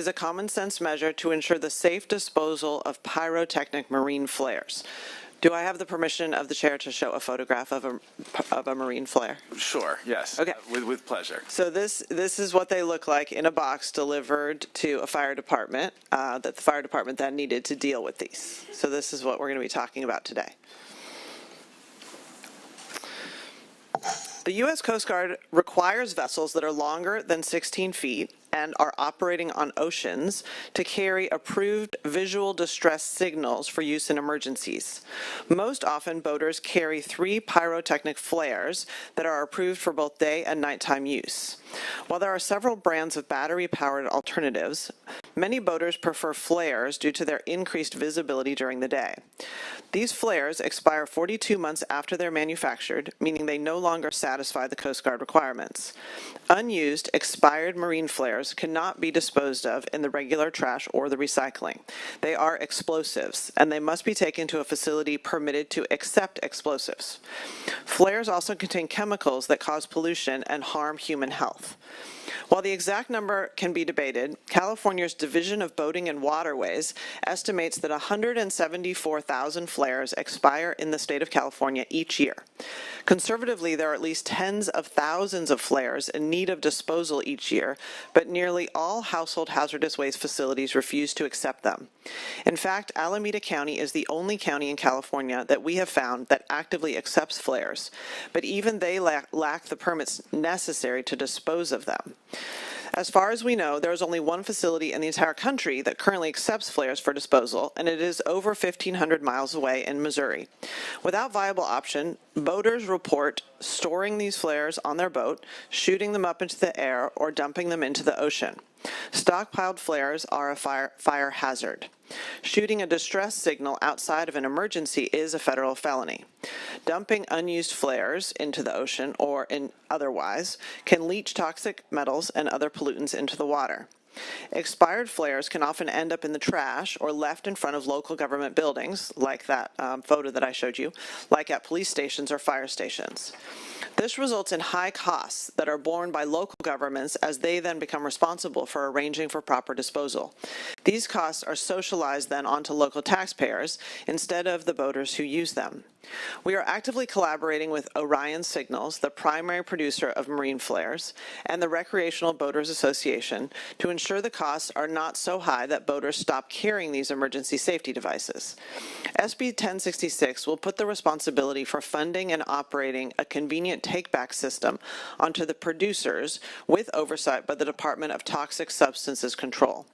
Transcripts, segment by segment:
is a common sense measure to ensure the safe disposal of pyrotechnic marine flares. Do I have the permission of the chair to show a photograph of a marine flare? Sure, yes. Okay. With pleasure. So this is what they look like in a box delivered to a fire department that the fire department then needed to deal with these. So this is what we're going to be talking about today. The U.S. Coast Guard requires vessels that are longer than 16 feet and are operating on oceans to carry approved visual distress signals for use in emergencies. Most often, boaters carry 3 pyrotechnic flares that are approved for both day and nighttime use. While there are several brands of battery-powered alternatives, many boaters prefer flares due to their increased visibility during the day. These flares expire 42 months after they're manufactured, meaning they no longer satisfy the Coast Guard requirements. Unused, expired marine flares cannot be disposed of in the regular trash or the recycling. They are explosives, and they must be taken to a facility permitted to accept explosives. Flares also contain chemicals that cause pollution and harm human health. While the exact number can be debated, California's Division of Boating and Waterways estimates that 174,000 flares expire in the state of California each year. Conservatively, there are at least tens of thousands of flares in need of disposal each year, but nearly all household hazardous waste facilities refuse to accept them. In fact, Alameda County is the only county in California that we have found that actively accepts flares, but even they lack the permits necessary to dispose of them. As far as we know, there is only one facility in the entire country that currently accepts flares for disposal, and it is over 1,500 miles away in Missouri. Without viable option, boaters report storing these flares on their boat, shooting them up into the air, or dumping them into the ocean. Stockpiled flares are a fire hazard. Shooting a distress signal outside of an emergency is a federal felony. Dumping unused flares into the ocean or otherwise can leach toxic metals and other pollutants into the water. Expired flares can often end up in the trash or left in front of local government buildings, like that photo that I showed you, like at police stations or fire stations. This results in high costs that are borne by local governments as they then become responsible for arranging for proper disposal. These costs are socialized then onto local taxpayers instead of the boaters who use them. We are actively collaborating with Orion Signals, the primary producer of marine flares, and the Recreational Boaters Association to ensure the costs are not so high that boaters stop carrying these emergency safety devices. SB 1066 will put the responsibility for funding and operating a convenient take-back system onto the producers with oversight by the Department of Toxic Substances Control.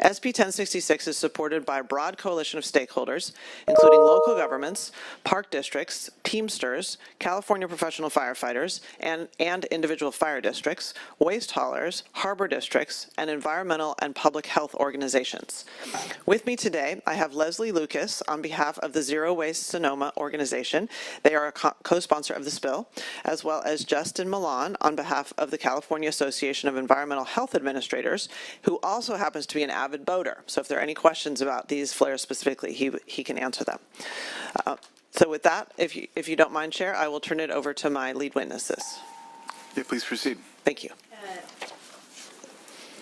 SB 1066 is supported by a broad coalition of stakeholders, including local governments, park districts, Teamsters, California professional firefighters, and individual fire districts, waste haulers, harbor districts, and environmental and public health organizations. With me today, I have Leslie Lucas on behalf of the Zero Waste Sonoma organization. They are a co-sponsor of this bill, as well as Justin Milan on behalf of the California Association of Environmental Health Administrators, who also happens to be an avid boater. So if there are any questions about these flares specifically, he can answer them. So with that, if you don't mind, Chair, I will turn it over to my lead witnesses. Yeah, please proceed. Thank you.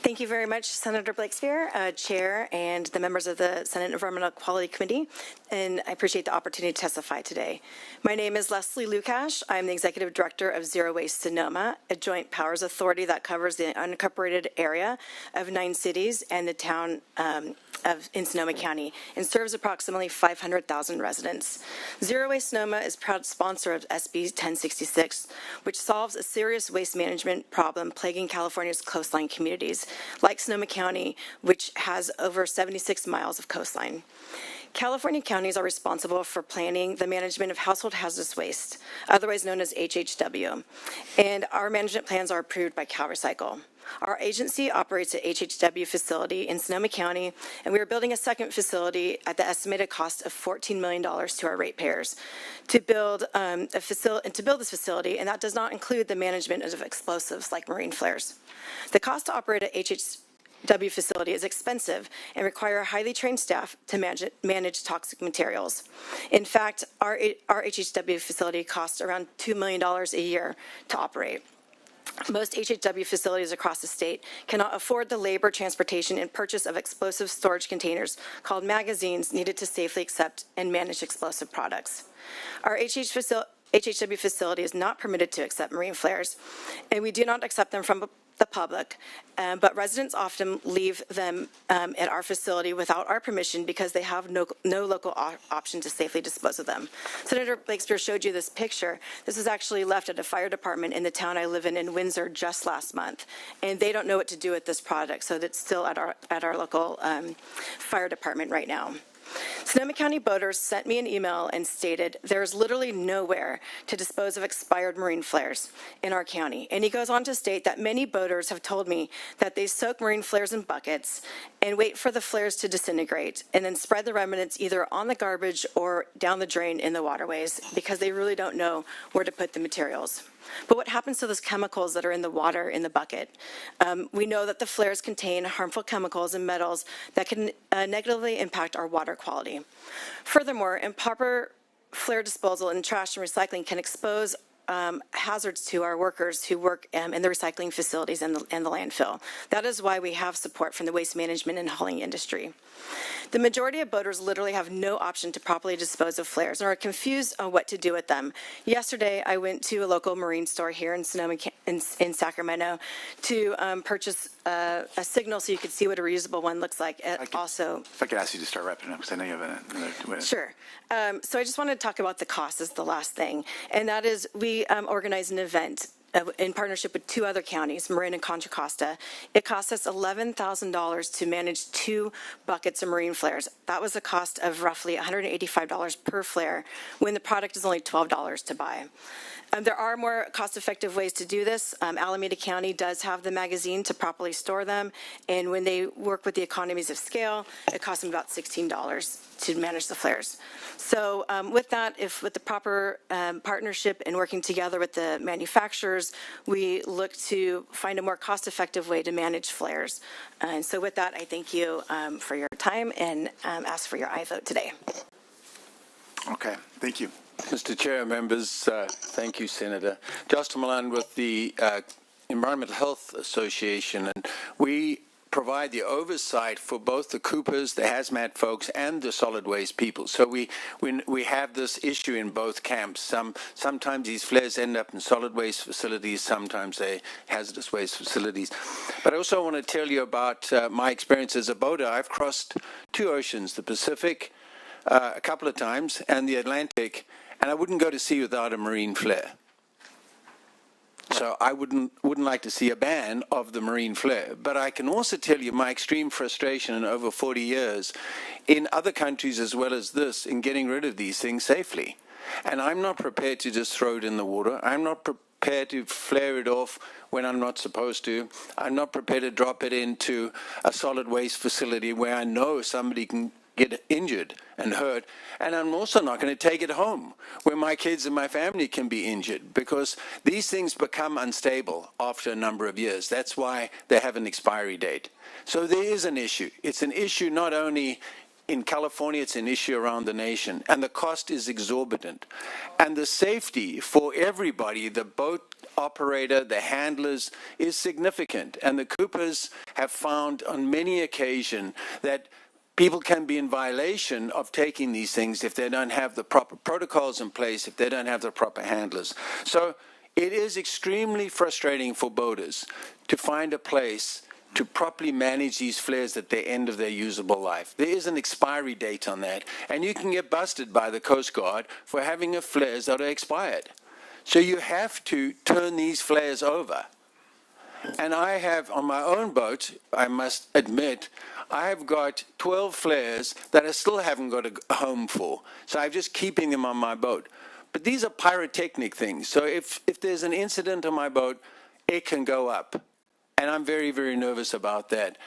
Thank you very much, Senator Blakespear, Chair, and the members of the Senate Environmental Quality Committee, and I appreciate the opportunity to testify today. My name is Leslie Lukash. I'm the Executive Director of Zero Waste Sonoma, a joint powers authority that covers the unincorporated area of 9 cities and the town in Sonoma County, and serves approximately 500,000 residents. Zero Waste Sonoma is proud sponsor of SB 1066, which solves a serious waste management problem plaguing California's coastline communities, like Sonoma County, which has over 76 miles of coastline. California counties are responsible for planning the management of household hazardous waste, otherwise known as HHW, and our management plans are approved by CalRecycle. Our agency operates an HHW facility in Sonoma County, and we are building a second facility at the estimated cost of $14 million to our ratepayers to build this facility, and that does not include the management of explosives like marine flares. The cost to operate an HHW facility is expensive and require highly trained staff to manage toxic materials. In fact, our HHW facility costs around $2 million a year to operate. Most HHW facilities across the state cannot afford the labor, transportation, and purchase of explosive storage containers called magazines needed to safely accept and manage explosive products. Our HHW facility is not permitted to accept marine flares, and we do not accept them from the public, but residents often leave them at our facility without our permission because they have no local option to safely dispose of them. Senator Blakespear showed you this picture. This was actually left at a fire department in the town I live in Windsor, just last month, and they don't know what to do with this product, so it's still at our local fire department right now. Sonoma County boaters sent me an email and stated there's literally nowhere to dispose of expired marine flares in our county. And he goes on to state that many boaters have told me that they soak marine flares in buckets and wait for the flares to disintegrate and then spread the remnants either on the garbage or down the drain in the waterways because they really don't know where to put the materials. But what happens to those chemicals that are in the water in the bucket? We know that the flares contain harmful chemicals and metals that can negatively impact our water quality. Furthermore, improper flare disposal and trash and recycling can expose hazards to our workers who work in the recycling facilities and the landfill. That is why we have support from the waste management and hauling industry. The majority of boaters literally have no option to properly dispose of flares and are confused on what to do with them. Yesterday, I went to a local marine store here in Sonoma, in Sacramento, to purchase a signal so you could see what a reusable one looks like. If I could ask you to start wrapping up, because I know you have another 2 minutes. Sure. So I just wanted to talk about the cost as the last thing, and that is we organized an event in partnership with 2 other counties, Marin and Contra Costa. It cost us $11,000 to manage 2 buckets of marine flares. That was a cost of roughly $185 per flare when the product is only $12 to buy. There are more cost-effective ways to do this. Alameda County does have the magazine to properly store them, and when they work with the economies of scale, it costs them about $16 to manage the flares. So with that, with the proper partnership and working together with the manufacturers, we look to find a more cost-effective way to manage flares. And so with that, I thank you for your time and ask for your aye vote today. Okay, thank you. Mr. Chair, members, thank you, Senator. Justin Milan with the Environmental Health Association, and we provide the oversight for both the Coopers, the hazmat folks, and the solid waste people. So we have this issue in both camps. Sometimes these flares end up in solid waste facilities, sometimes they hazardous waste facilities. But I also want to tell you about my experience as a boater. I've crossed 2 oceans, the Pacific a couple of times, and the Atlantic, and I wouldn't go to sea without a marine flare. So I wouldn't like to see a ban of the marine flare. But I can also tell you my extreme frustration in over 40 years in other countries as well as this in getting rid of these things safely. And I'm not prepared to just throw it in the water. I'm not prepared to flare it off when I'm not supposed to. I'm not prepared to drop it into a solid waste facility where I know somebody can get injured and hurt, and I'm also not going to take it home where my kids and my family can be injured, because these things become unstable after a number of years. That's why they have an expiry date. So there is an issue. It's an issue not only in California, it's an issue around the nation, and the cost is exorbitant. And the safety for everybody, the boat operator, the handlers, is significant. And the Coopers have found on many occasions that people can be in violation of taking these things if they don't have the proper protocols in place, if they don't have the proper handlers. So it is extremely frustrating for boaters to find a place to properly manage these flares at the end of their usable life. There is an expiry date on that, and you can get busted by the Coast Guard for having flares that are expired. So you have to turn these flares over. And I have, on my own boat, I must admit, I have got 12 flares that I still haven't got a home for. So I'm just keeping them on my boat. But these are pyrotechnic things. So if there's an incident on my boat, it can go up. And I'm very, very nervous about that.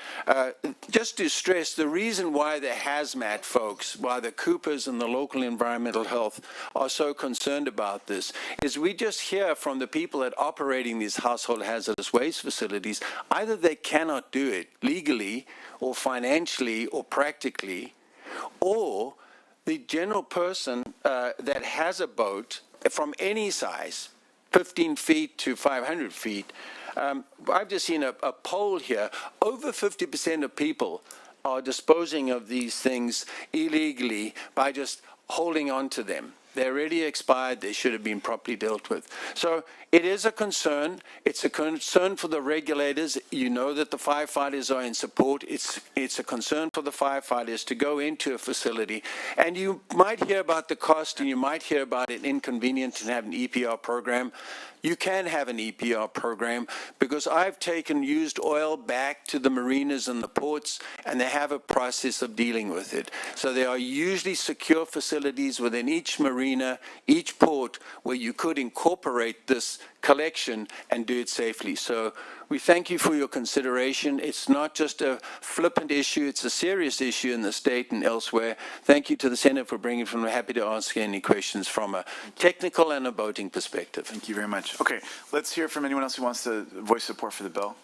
Just to stress, the reason why the hazmat folks, why the Coopers and the local environmental health are so concerned about this, is we just hear from the people that are operating these household hazardous waste facilities, either they cannot do it legally or financially or practically, or the general person that has a boat from any size, 15 feet to 500 feet. I've just seen a poll here. Over 50% of people are disposing of these things illegally by just holding on to them. They're already expired. They should have been properly dealt with. So it is a concern. It's a concern for the regulators. You know that the firefighters are in support. It's a concern for the firefighters to go into a facility. And you might hear about the cost, and you might hear about it inconvenient to have an EPR program. You can have an EPR program because I've taken used oil back to the marinas and the ports, and they have a process of dealing with it. So there are usually secure facilities within each marina, each port, where you could incorporate this collection and do it safely. So we thank you for your consideration. It's not just a flippant issue, it's a serious issue in the state and elsewhere. Thank you to the Senate for bringing it from. I'm happy to answer any questions from a technical and a voting perspective. Thank you very much. Okay, let's hear from anyone else who wants to voice support for the bill.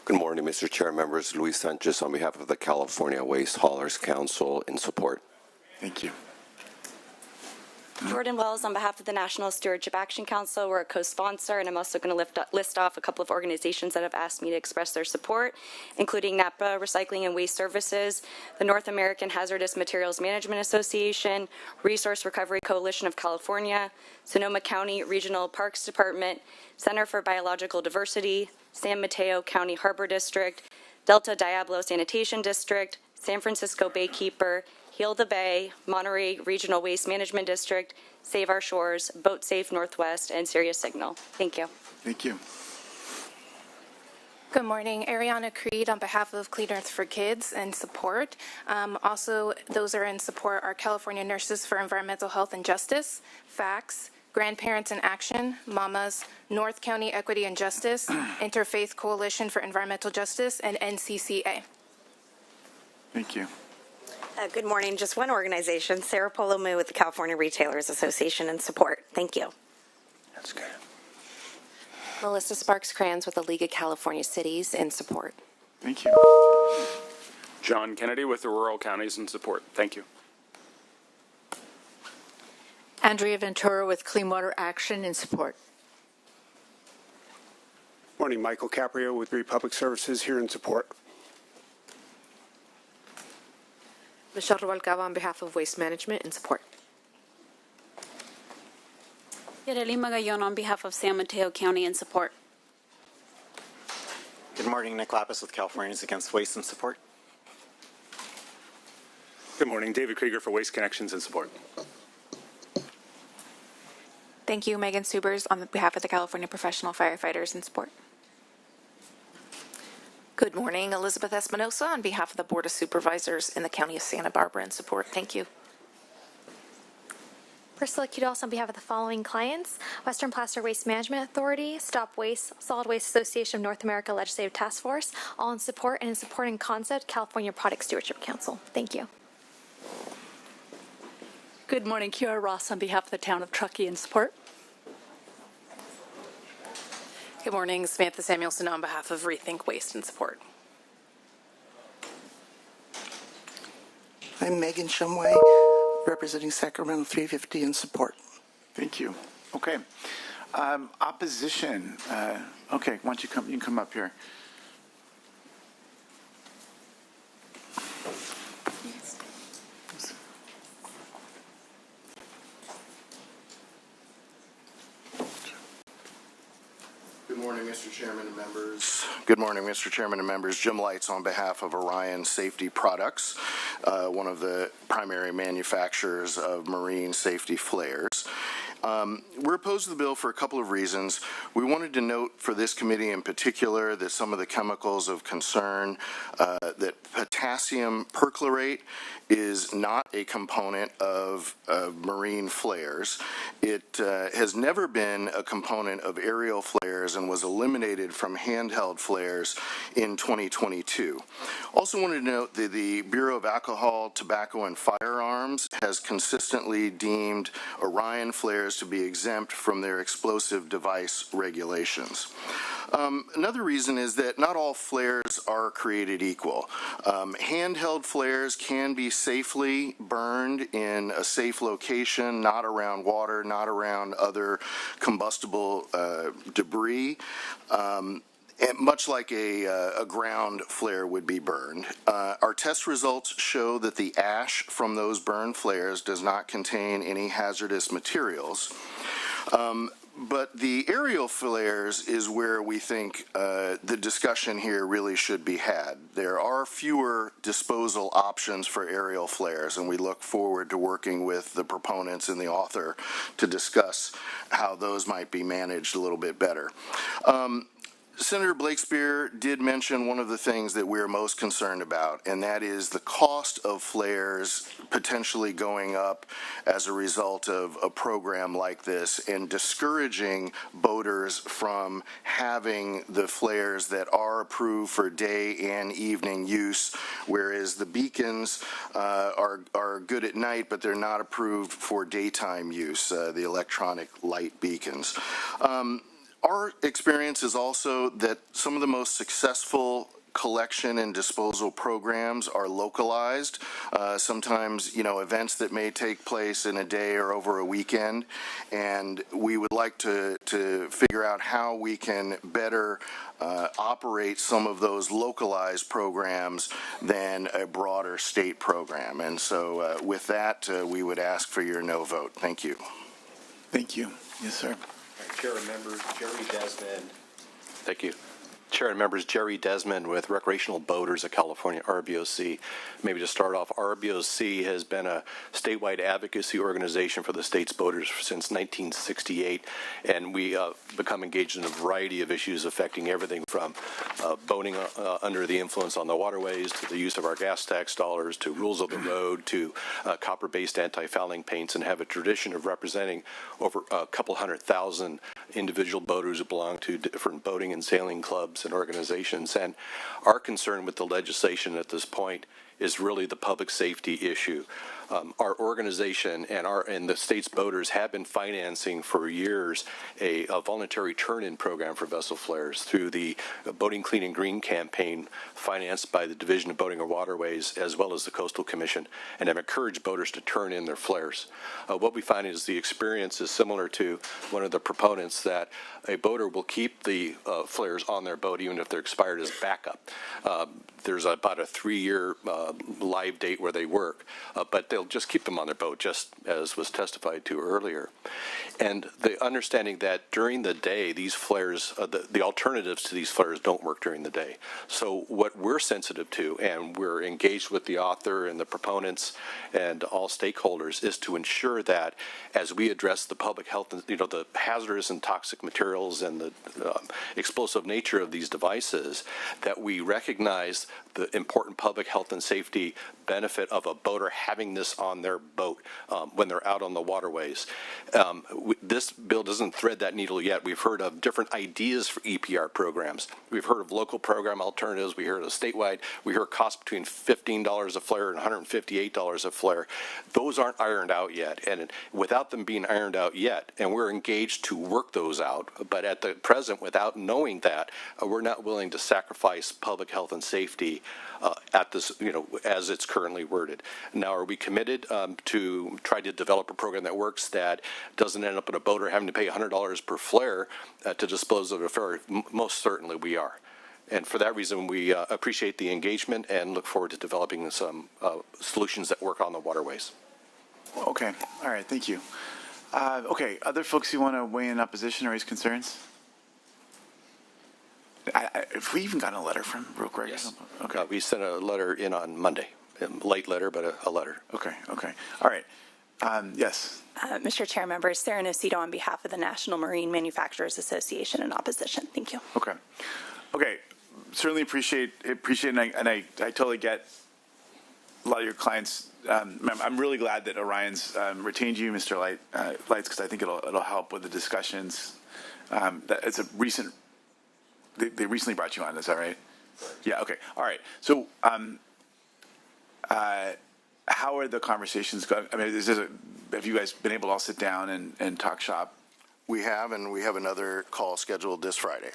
Good morning, Mr. Chair, members. Luis Sanchez on behalf of the California Waste Haulers Council in support. Thank you. Jordan Wells on behalf of the National Stewardship Action Council. We're a co-sponsor, and I'm also going to list off a couple of organizations that have asked me to express their support, including NAPA Recycling and Waste Services, the North American Hazardous Materials Management Association, Resource Recovery Coalition of California, Sonoma County Regional Parks Department, Center for Biological Diversity, San Mateo County Harbor District, Delta Diablo Sanitation District, San Francisco Baykeeper, Heal the Bay, Monterey Regional Waste Management District, Save Our Shores, Boat Safe Northwest, and Sirius Signal. Thank you. Thank you. Good morning. Ariana Creed on behalf of Clean Earth for Kids and support. Also, those are in support are California Nurses for Environmental Health and Justice, FACTS, Grandparents in Action, MAMAS, North County Equity and Justice, Interfaith Coalition for Environmental Justice, and NCCA. Thank you. Good morning. Just one organization, Sarah Polomu with the California Retailers Association, in support. Thank you. That's good. Melissa Sparks-Kranz with the League of California Cities in support. Thank you. John Kennedy with the Rural Counties in support. Thank you. Andrea Ventura with Clean Water Action in support. Morning, Michael Caprio with Republic Services here in support. Michelle Rubalcaba on behalf of Waste Management in support. Yereli Magayon on behalf of San Mateo County in support. Good morning, Nick Lapis with Californians Against Waste in support. Good morning, David Krieger for Waste Connections in support. Thank you, Megan Subers on behalf of the California Professional Firefighters in support. Good morning. Elizabeth Espinosa on behalf of the Board of Supervisors in the County of Santa Barbara in support. Thank you. Priscilla Kudos on behalf of the following clients: Western Plaster Waste Management Authority, Stop Waste, Solid Waste Association of North America Legislative Task Force, all in support, and in support in concept, California Product Stewardship Council. Thank you. Good morning. Kiara Ross on behalf of the Town of Truckee in support. Good morning. Samantha Samuelson on behalf of Rethink Waste in support. I'm Megan Shumway, representing Sacramento 350 in support. Thank you. Okay. Opposition. Okay, why don't you come? You can come up here. Good morning, Mr. Chairman and members. Good morning, Mr. Chairman and members. Jim Lights on behalf of Orion Safety Products, one of the primary manufacturers of marine safety flares. We're opposed to the bill for a couple of reasons. We wanted to note for this committee in particular that some of the chemicals of concern, that potassium perchlorate is not a component of marine flares. It has never been a component of aerial flares and was eliminated from handheld flares in 2022. Also wanted to note that the Bureau of Alcohol, Tobacco, and Firearms has consistently deemed Orion flares to be exempt from their explosive device regulations. Another reason is that not all flares are created equal. Handheld flares can be safely burned in a safe location, not around water, not around other combustible debris. And much like a ground flare would be burned. Our test results show that the ash from those burned flares does not contain any hazardous materials. But the aerial flares is where we think the discussion here really should be had. There are fewer disposal options for aerial flares, and we look forward to working with the proponents and the author to discuss how those might be managed a little bit better. Senator Blakespear did mention one of the things that we're most concerned about, and that is the cost of flares potentially going up as a result of a program like this and discouraging boaters from having the flares that are approved for day and evening use, whereas the beacons are good at night, but they're not approved for daytime use, the electronic light beacons. Our experience is also that some of the most successful collection and disposal programs are localized. Sometimes, events that may take place in a day or over a weekend, and we would like to figure out how we can better operate some of those localized programs than a broader state program. And so with that, we would ask for your no vote. Thank you. Thank you. Yes, sir. Chair and members, Jerry Desmond. Thank you. Chair and members, Jerry Desmond with Recreational Boaters of California, RBOC. Maybe to start off, RBOC has been a statewide advocacy organization for the state's boaters since 1968, and we become engaged in a variety of issues affecting everything from boating under the influence on the waterways, to the use of our gas tax dollars, to rules of the road, to copper-based anti-fouling paints, and have a tradition of representing over a couple 100,000 individual boaters who belong to different boating and sailing clubs and organizations. And our concern with the legislation at this point is really the public safety issue. Our organization and the state's boaters have been financing for years a voluntary turn-in program for vessel flares through the Boating Clean and Green campaign financed by the Division of Boating and Waterways as well as the Coastal Commission, and have encouraged boaters to turn in their flares. What we find is the experience is similar to one of the proponents, that a boater will keep the flares on their boat even if they're expired as backup. There's about a 3-year live date where they work, but they'll just keep them on their boat, just as was testified to earlier. And the understanding that during the day, these flares, the alternatives to these flares don't work during the day. So what we're sensitive to, and we're engaged with the author and the proponents and all stakeholders, is to ensure that as we address the public health, the hazardous and toxic materials and the explosive nature of these devices, that we recognize the important public health and safety benefit of a boater having this on their boat when they're out on the waterways. This bill doesn't thread that needle yet. We've heard of different ideas for EPR programs. We've heard of local program alternatives. We heard of statewide. We heard costs between $15 a flare and $158 a flare. Those aren't ironed out yet. And without them being ironed out yet, and we're engaged to work those out, but at the present, without knowing that, we're not willing to sacrifice public health and safety at this, as it's currently worded. Now, are we committed to try to develop a program that works, that doesn't end up in a boater having to pay $100 per flare to dispose of a flare? Most certainly we are. And for that reason, we appreciate the engagement and look forward to developing some solutions that work on the waterways. Okay. All right. Thank you. Okay. Other folks who want to weigh in opposition or raise concerns? Have we even gotten a letter from real quick? Yes. Okay. We sent a letter in on Monday. A late letter, but a letter. Okay. Okay. All right. Yes. Mr. Chair, members, Sarah Nocito on behalf of the National Marine Manufacturers Association in opposition. Thank you. Okay. Okay. Certainly appreciate and I totally get a lot of your clients. I'm really glad that Orion's retained you, Mr. Lights, because I think it'll help with the discussions. It's a recent. They recently brought you on. Is that right? Yeah. Okay. All right. So, how are the conversations going? I mean, have you guys been able to all sit down and talk shop? We have, and we have another call scheduled this Friday.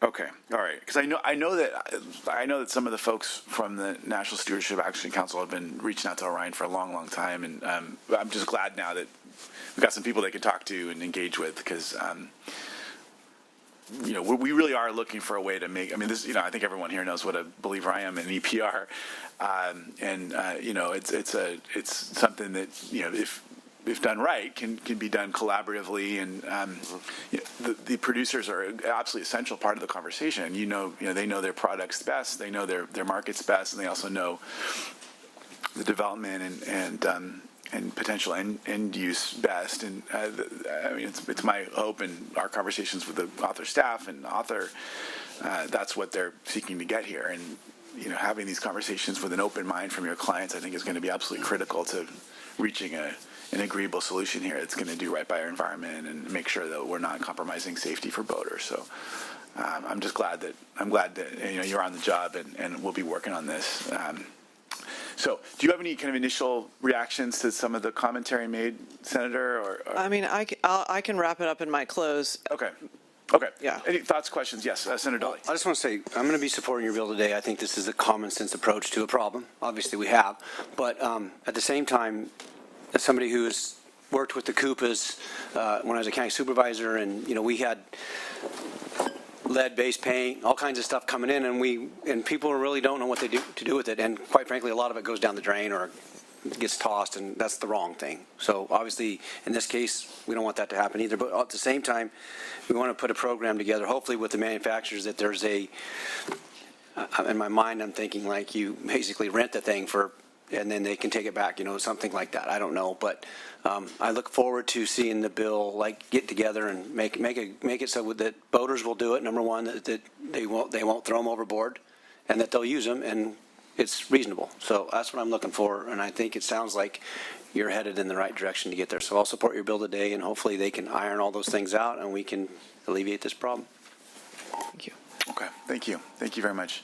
Okay, all right. Because I know that some of the folks from the National Stewardship Action Council have been reaching out to Orion for a long, long time, and I'm just glad now that we've got some people they can talk to and engage with, because we really are looking for a way to make. I mean, this. I think everyone here knows what a believer I am in EPR, and it's something that if done right, can be done collaboratively, and the producers are an absolutely essential part of the conversation. They know their products best, they know their markets best, and they also know the development and potential end use best. And it's my hope in our conversations with the author staff and author, that's what they're seeking to get here. And having these conversations with an open mind from your clients, I think, is going to be absolutely critical to reaching an agreeable solution here that's going to do right by our environment and make sure that we're not compromising safety for boaters. So I'm glad that you're on the job, and we'll be working on this. So do you have any kind of initial reactions to some of the commentary made, Senator? Or? I mean, I can wrap it up in my close. Okay. Yeah. Any thoughts, questions? Yes, Senator Dolly. I just want to say I'm going to be supporting your bill today. I think this is a common sense approach to a problem. Obviously, we have, but at the same time, as somebody who has worked with the Koopas when I was a county supervisor, and we had lead-based paint, all kinds of stuff coming in, and people really don't know what to do with it. And quite frankly, a lot of it goes down the drain or gets tossed, and that's the wrong thing. So obviously, in this case, we don't want that to happen either. But at the same time, we want to put a program together, hopefully with the manufacturers, that there's in my mind, I'm thinking like you basically rent the thing and then they can take it back, something like that. I don't know, but I look forward to seeing the bill get together and make it so that boaters will do it. Number one, that they won't throw them overboard, and that they'll use them, and it's reasonable. So that's what I'm looking for, and I think it sounds like you're headed in the right direction to get there. So I'll support your bill today, and hopefully they can iron all those things out, and we can alleviate this problem. Thank you. Okay, thank you very much.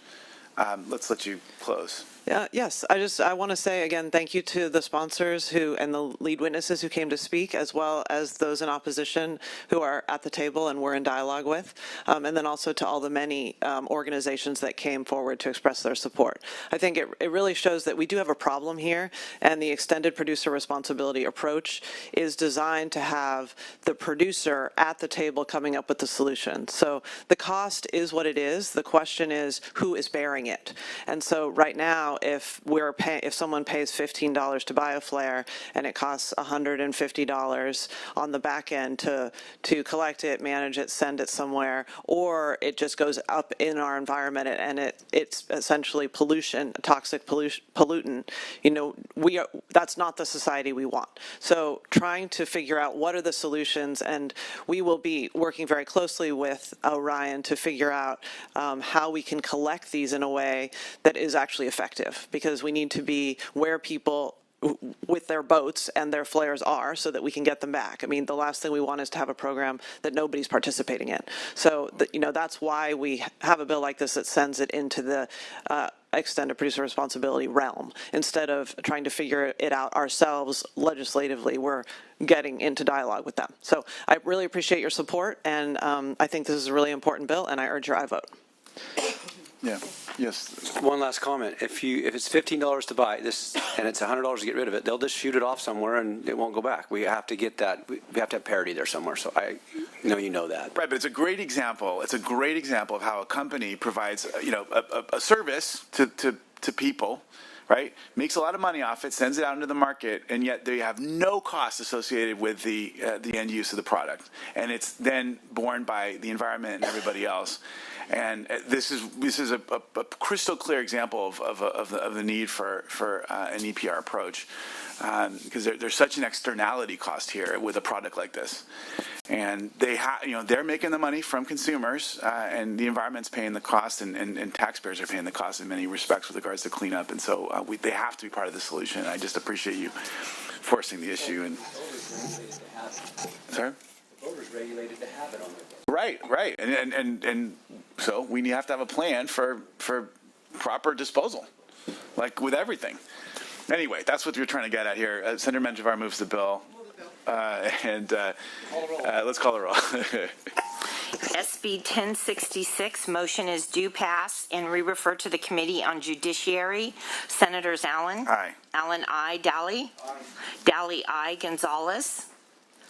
Let's let you close. Yes, I want to say again, thank you to the sponsors and the lead witnesses who came to speak, as well as those in opposition who are at the table and we're in dialogue with, and then also to all the many organizations that came forward to express their support. I think it really shows that we do have a problem here, and the extended producer responsibility approach is designed to have the producer at the table coming up with the solution. So the cost is what it is. The question is who is bearing it. And so right now, if someone pays $15 to buy a flare and it costs $150 on the back end to collect it, manage it, send it somewhere, or it just goes up in our environment and it's essentially pollution, a toxic pollutant, that's not the society we want. So trying to figure out what are the solutions, and we will be working very closely with Orion to figure out how we can collect these in a way that is actually effective, because we need to be where people with their boats and their flares are so that we can get them back. I mean, the last thing we want is to have a program that nobody's participating in. So, that's why we have a bill like this that sends it into the extended producer responsibility realm. Instead of trying to figure it out ourselves legislatively, we're getting into dialogue with them. So I really appreciate your support, and I think this is a really important bill, and I urge your aye vote. Yeah. Yes. One last comment. If it's $15 to buy this and it's $100 to get rid of it, they'll just shoot it off somewhere and it won't go back. We have to get that. We have to have parity there somewhere. So I know you know that. Right, but it's a great example. It's a great example of how a company provides a service to people. Right, makes a lot of money off it, sends it out into the market, and yet they have no cost associated with the end use of the product, and it's then borne by the environment and everybody else. And this is a crystal clear example of the need for an EPR approach, because there's such an externality cost here with a product like this, and they're making the money from consumers, and the environment's paying the cost, and taxpayers are paying the cost in many respects with regards to cleanup, and so they have to be part of the solution. I just appreciate you forcing the issue. And sorry. Voters regulated to have it on their boat. Right, and so we have to have a plan for proper disposal, like with everything. Anyway, that's what we're trying to get at here. Senator Menjivar moves the bill, and let's call the roll. SB 1066, motion is due pass and re-refer to the Committee on Judiciary. Senators Allen. Aye. Allen, I. Dowley. Dowley, I. Gonzalez.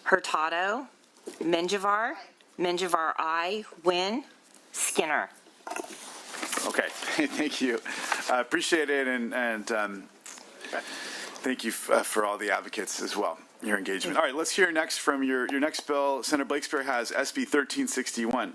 Hurtado. Menjivar. Menjivar, I. Wynn. Skinner. Okay, thank you. Appreciate it, and thank you for all the advocates as well, your engagement. All right, let's hear next from your next bill. Senator Blakespear has SB 1361.